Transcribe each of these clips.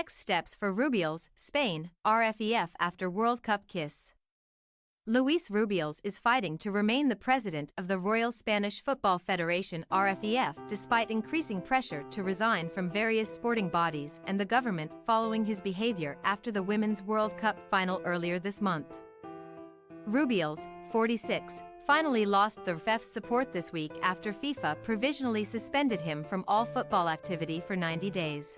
Next steps for Rubiales, Spain, RFEF after World Cup kiss. Luis Rubiales is fighting to remain the president of the Royal Spanish Football Federation RFEF despite increasing pressure to resign from various sporting bodies and the government following his behaviour after the Women's World Cup final earlier this month. Rubiales, 46, finally lost the RFEF's support this week after FIFA provisionally suspended him from all football activity for 90 days.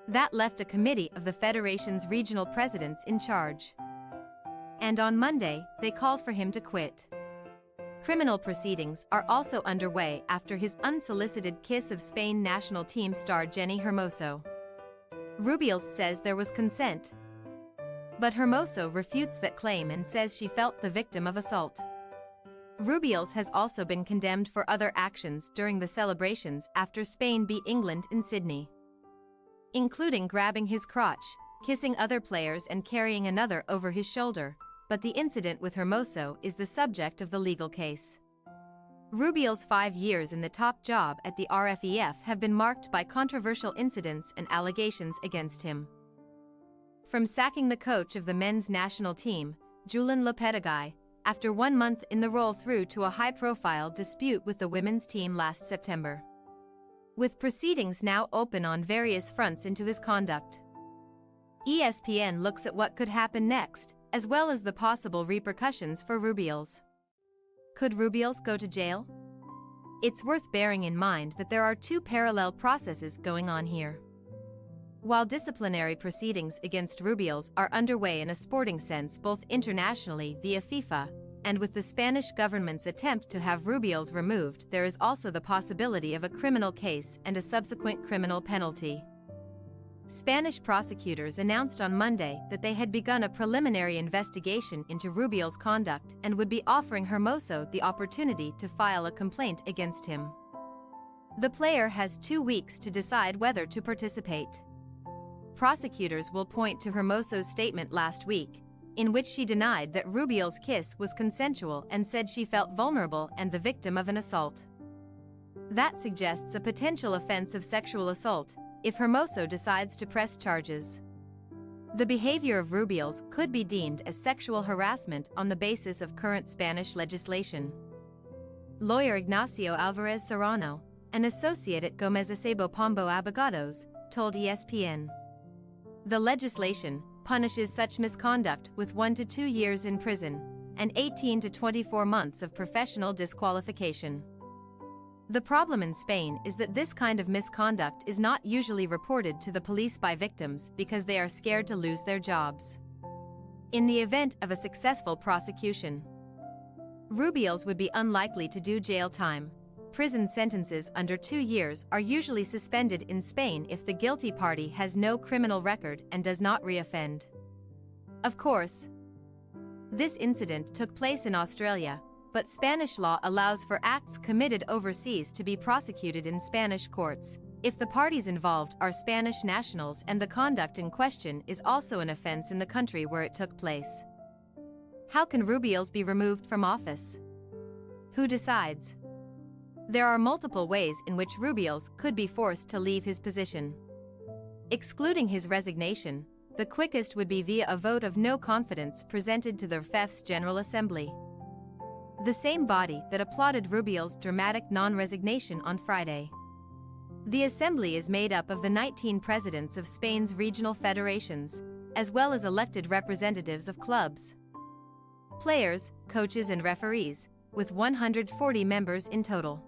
That left a committee of the federation's regional presidents in charge. And on Monday, they called for him to quit. Criminal proceedings are also underway after his unsolicited kiss of Spain national team star Jenni Hermoso. Rubiales says there was consent, but Hermoso refutes that claim and says she felt the victim of assault. Rubiales has also been condemned for other actions during the celebrations after Spain beat England in Sydney, including grabbing his crotch, kissing other players and carrying another over his shoulder, but the incident with Hermoso is the subject of the legal case. Rubiales' 5 years in the top job at the RFEF have been marked by controversial incidents and allegations against him. From sacking the coach of the men's national team, Julen Lopetegui, after 1 month in the role through to a high-profile dispute with the women's team last September, with proceedings now open on various fronts into his conduct. ESPN looks at what could happen next, as well as the possible repercussions for Rubiales. Could Rubiales go to jail? It's worth bearing in mind that there are 2 parallel processes going on here. While disciplinary proceedings against Rubiales are underway in a sporting sense both internationally via FIFA, and with the Spanish government's attempt to have Rubiales removed, there is also the possibility of a criminal case and a subsequent criminal penalty. Spanish prosecutors announced on Monday that they had begun a preliminary investigation into Rubiales' conduct and would be offering Hermoso the opportunity to file a complaint against him. The player has 2 weeks to decide whether to participate. Prosecutors will point to Hermoso's statement last week, in which she denied that Rubiales' kiss was consensual and said she felt vulnerable and the victim of an assault. That suggests a potential offense of sexual assault if Hermoso decides to press charges. The behavior of Rubiales could be deemed as sexual harassment on the basis of current Spanish legislation. Lawyer Ignacio Alvarez Serrano, an associate at Gomez Acebo Pombo Abogados, told ESPN. The legislation punishes such misconduct with 1 to 2 years in prison and 18 to 24 months of professional disqualification. The problem in Spain is that this kind of misconduct is not usually reported to the police by victims because they are scared to lose their jobs. In the event of a successful prosecution, Rubiales would be unlikely to do jail time. Prison sentences under 2 years are usually suspended in Spain if the guilty party has no criminal record and does not reoffend. Of course, this incident took place in Australia, but Spanish law allows for acts committed overseas to be prosecuted in Spanish courts, if the parties involved are Spanish nationals and the conduct in question is also an offense in the country where it took place. How can Rubiales be removed from office? Who decides? There are multiple ways in which Rubiales could be forced to leave his position. Excluding his resignation, the quickest would be via a vote of no confidence presented to the RFEF's General Assembly, the same body that applauded Rubiales' dramatic non-resignation on Friday. The assembly is made up of the 19 presidents of Spain's regional federations, as well as elected representatives of clubs, players, coaches and referees, with 140 members in total.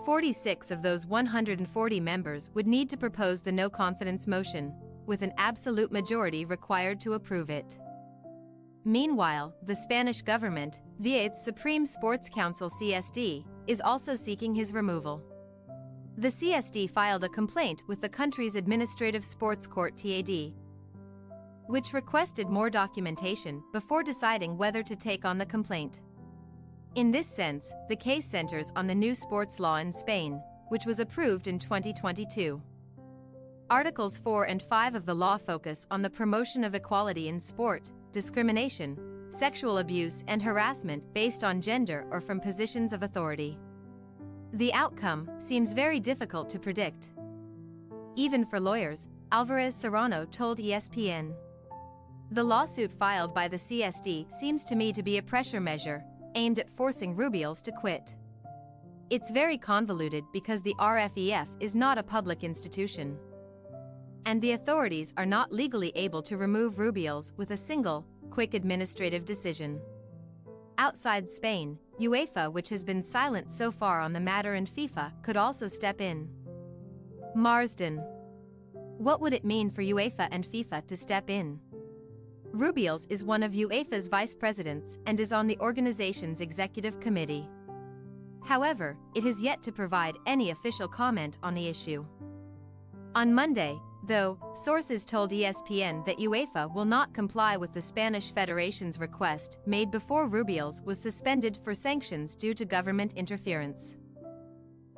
46 of those 140 members would need to propose the no-confidence motion, with an absolute majority required to approve it. Meanwhile, the Spanish government, via its Supreme Sports Council (CSD), is also seeking his removal. The CSD filed a complaint with the country's Administrative Sports Court (TAD), which requested more documentation before deciding whether to take on the complaint. In this sense, the case centers on the new sports law in Spain, which was approved in 2022. Articles 4 and 5 of the law focus on the promotion of equality in sport, discrimination, sexual abuse and harassment based on gender or from positions of authority. The outcome seems very difficult to predict. Even for lawyers, Alvarez Serrano told ESPN. The lawsuit filed by the CSD seems to me to be a pressure measure, aimed at forcing Rubiales to quit. It's very convoluted because the RFEF is not a public institution. And the authorities are not legally able to remove Rubiales with a single, quick administrative decision. Outside Spain, UEFA, which has been silent so far on the matter, and FIFA could also step in. Marsden. What would it mean for UEFA and FIFA to step in? Rubiales is one of UEFA's vice presidents and is on the organization's executive committee. However, it has yet to provide any official comment on the issue. On Monday, though, sources told ESPN that UEFA will not comply with the Spanish Federation's request made before Rubiales was suspended for sanctions due to government interference.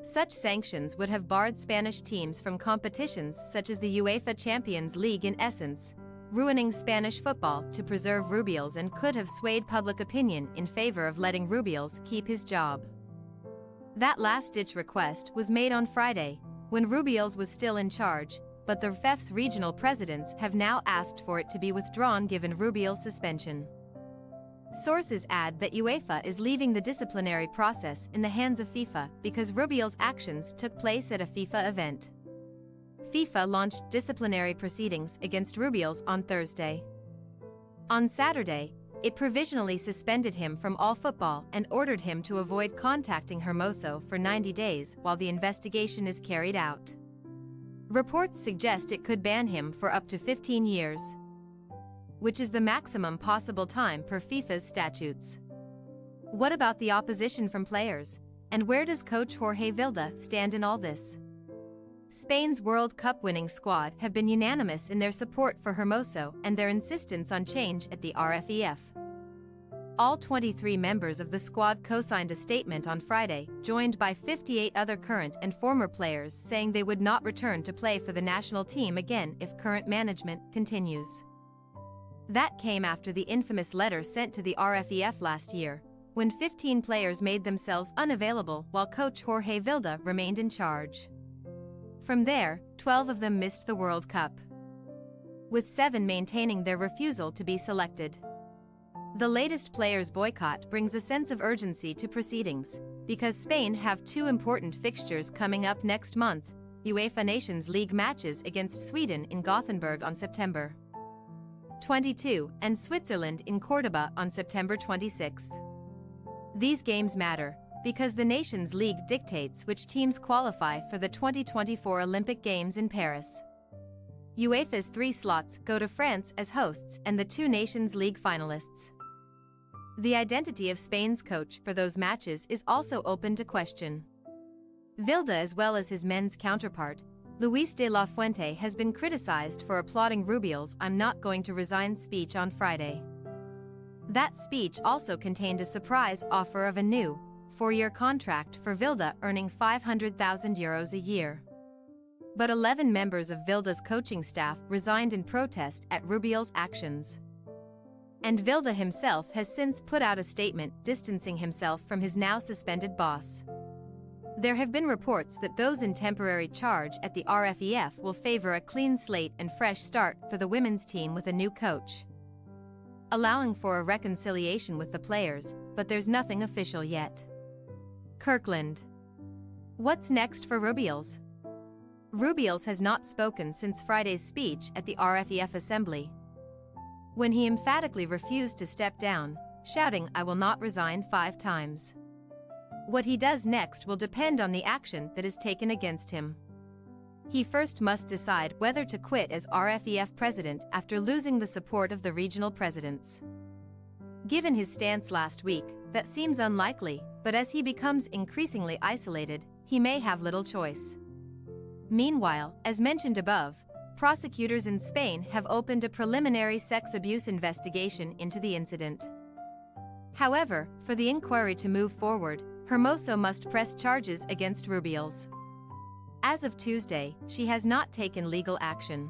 Such sanctions would have barred Spanish teams from competitions such as the UEFA Champions League, in essence, ruining Spanish football to preserve Rubiales, and could have swayed public opinion in favor of letting Rubiales keep his job. That last-ditch request was made on Friday, when Rubiales was still in charge, but the RFEF's regional presidents have now asked for it to be withdrawn given Rubiales' suspension. Sources add that UEFA is leaving the disciplinary process in the hands of FIFA because Rubiales' actions took place at a FIFA event. FIFA launched disciplinary proceedings against Rubiales on Thursday. On Saturday, it provisionally suspended him from all football and ordered him to avoid contacting Hermoso for 90 days while the investigation is carried out. Reports suggest it could ban him for up to 15 years, which is the maximum possible time per FIFA's statutes. What about the opposition from players, and where does coach Jorge Vilda stand in all this? Spain's World Cup winning squad have been unanimous in their support for Hermoso and their insistence on change at the RFEF. All 23 members of the squad co-signed a statement on Friday, joined by 58 other current and former players, saying they would not return to play for the national team again if current management continues. That came after the infamous letter sent to the RFEF last year, when 15 players made themselves unavailable while coach Jorge Vilda remained in charge. From there, 12 of them missed the World Cup, with 7 maintaining their refusal to be selected. The latest players' boycott brings a sense of urgency to proceedings, because Spain have 2 important fixtures coming up next month: UEFA Nations League matches against Sweden in Gothenburg on September 22 and Switzerland in Cordoba on September 26. These games matter because the Nations League dictates which teams qualify for the 2024 Olympic Games in Paris. UEFA's 3 slots go to France as hosts and the 2 Nations League finalists. The identity of Spain's coach for those matches is also open to question. Vilda, as well as his men's counterpart, Luis de la Fuente, has been criticized for applauding Rubiales' "I'm not going to resign" speech on Friday. That speech also contained a surprise offer of a new 4-year contract for Vilda, earning €500,000 a year. But 11 members of Vilda's coaching staff resigned in protest at Rubiales' actions. And Vilda himself has since put out a statement distancing himself from his now suspended boss. There have been reports that those in temporary charge at the RFEF will favor a clean slate and fresh start for the women's team with a new coach, allowing for a reconciliation with the players, but there's nothing official yet. Kirkland. What's next for Rubiales? Rubiales has not spoken since Friday's speech at the RFEF assembly, when he emphatically refused to step down, shouting "I will not resign" 5 times. What he does next will depend on the action that is taken against him. He first must decide whether to quit as RFEF president after losing the support of the regional presidents. Given his stance last week, that seems unlikely, but as he becomes increasingly isolated, he may have little choice. Meanwhile, as mentioned above, prosecutors in Spain have opened a preliminary sex abuse investigation into the incident. However, for the inquiry to move forward, Hermoso must press charges against Rubiales. As of Tuesday, she has not taken legal action.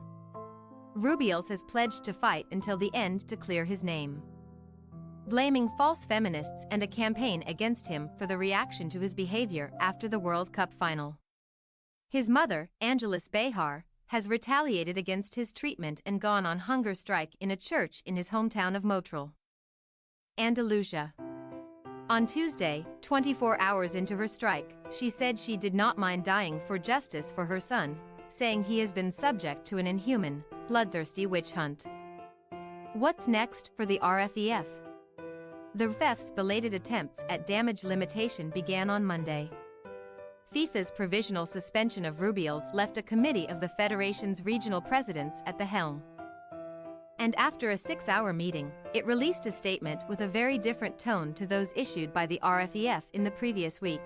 Rubiales has pledged to fight until the end to clear his name, blaming false feminists and a campaign against him for the reaction to his behavior after the World Cup final. His mother, Angelis Behar, has retaliated against his treatment and gone on hunger strike in a church in his hometown of Motril, Andalusia. On Tuesday, 24 hours into her strike, she said she did not mind dying for justice for her son, saying he has been subject to an inhuman, bloodthirsty witch hunt. What's next for the RFEF? The RFEF's belated attempts at damage limitation began on Monday. FIFA's provisional suspension of Rubiales left a committee of the federation's regional presidents at the helm. And after a 6-hour meeting, it released a statement with a very different tone to those issued by the RFEF in the previous week.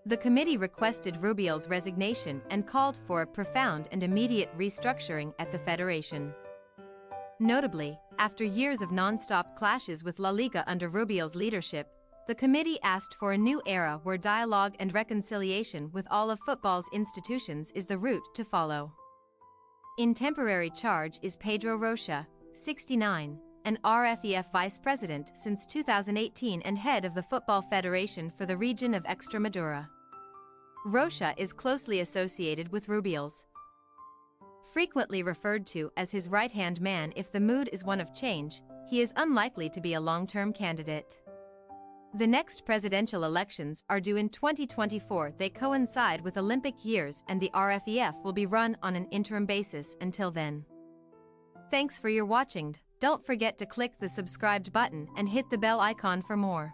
The committee requested Rubiales' resignation and called for a profound and immediate restructuring at the federation. Notably, after years of non-stop clashes with La Liga under Rubiales' leadership, the committee asked for a new era where dialogue and reconciliation with all of football's institutions is the route to follow. In temporary charge is Pedro Rocha, 69, an RFEF vice president since 2018 and head of the Football Federation for the region of Extremadura. Rocha is closely associated with Rubiales. Frequently referred to as his right-hand man if the mood is one of change, he is unlikely to be a long-term candidate. The next presidential elections are due in 2024. They coincide with Olympic years and the RFEF will be run on an interim basis until then. Thanks for your watching. Don't forget to click the subscribed button and hit the bell icon for more.